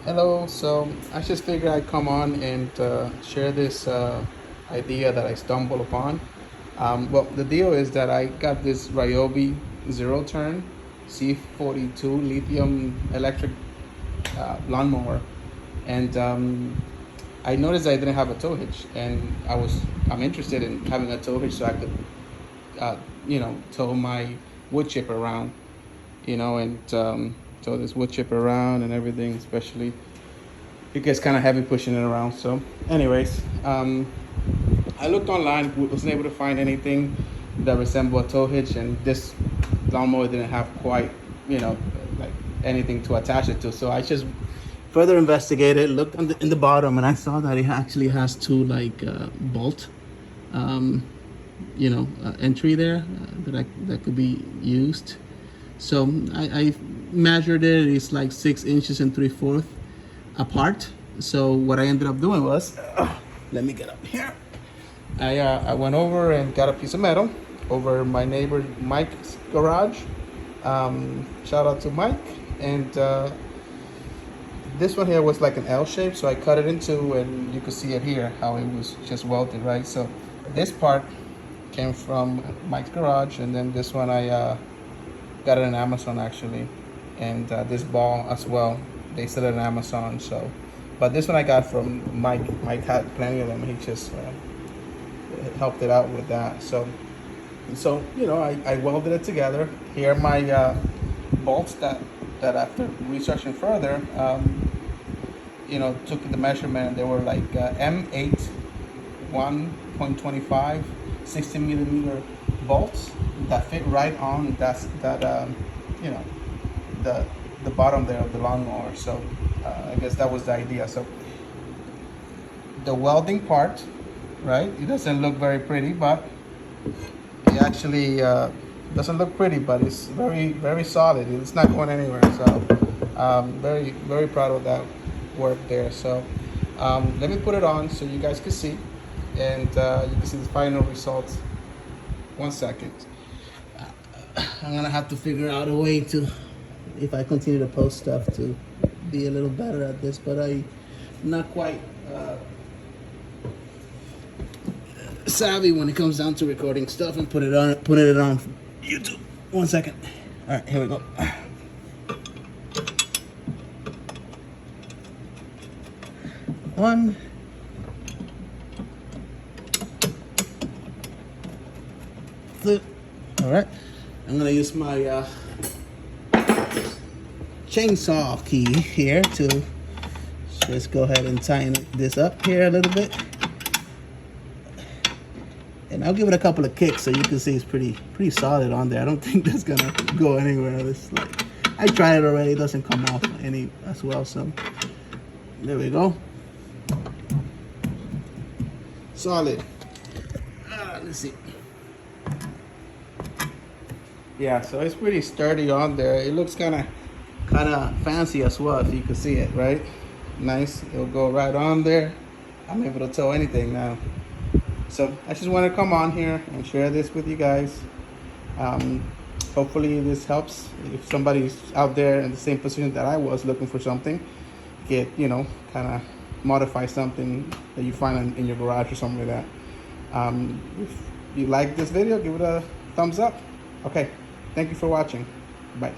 Hello, so I just figured I'd come on and share this idea that I stumbled upon. Well, the deal is that I got this Ryobi zero turn C42 lithium electric lawnmower, and I noticed I didn't have a tow hitch, and I'm interested in having a tow hitch so I could tow my wood chipper around, and tow this wood chipper around and everything, especially it gets kind of heavy pushing it around. So, anyways, I looked online, wasn't able to find anything that resembled a tow hitch, and this lawnmower didn't have quite, like anything to attach it to. So I just further investigated, looked in the bottom, and I saw that it actually has two bolt, entry there that could be used. So I measured it. It's like 6 inches and 3/4 apart. So what I ended up doing was, let me get up here. I went over and got a piece of metal over my neighbor Mike's garage. Shout out to Mike. And this one here was like an L shape, so I cut it in two, and you can see it here how it was just welded, right? So this part came from Mike's garage, and then this one I got it on Amazon actually, and this ball as well, they sell it on Amazon. So, but this one I got from Mike. Mike had plenty of them. He just helped it out with that. So I welded it together. Here are my bolts that after researching further, took the measurement, and they were like M8 1.25 16 millimeter bolts that fit right on the bottom there of the lawnmower. So I guess that was the idea. So the welding part, right? It doesn't look very pretty, but it actually doesn't look pretty, but it's very, very solid. It's not going anywhere. So very, very proud of that work there. So let me put it on so you guys can see, and you can see the final results. 1 second. I'm gonna have to figure out a way to, if I continue to post stuff, to be a little better at this, but I'm not quite savvy when it comes down to recording stuff and putting it on YouTube. 1 second. All right, here we go. One. Two. All right. I'm gonna use my chainsaw key here to just go ahead and tighten this up here a little bit, and I'll give it a couple of kicks so you can see it's pretty solid on there. I don't think that's gonna go anywhere. It's like, I tried it already. It doesn't come off any as well. So there we go. Solid. Let's see. Yeah, so it's pretty sturdy on there. It looks kind of fancy as well, if you can see it, right? Nice. It'll go right on there. I'm able to tow anything now. So I just want to come on here and share this with you guys. Hopefully this helps. If somebody's out there in the same position that I was, looking for something, get, kind of modify something that you find in your garage or something like that. If you like this video, give it a thumbs up. Okay, thank you for watching. Bye.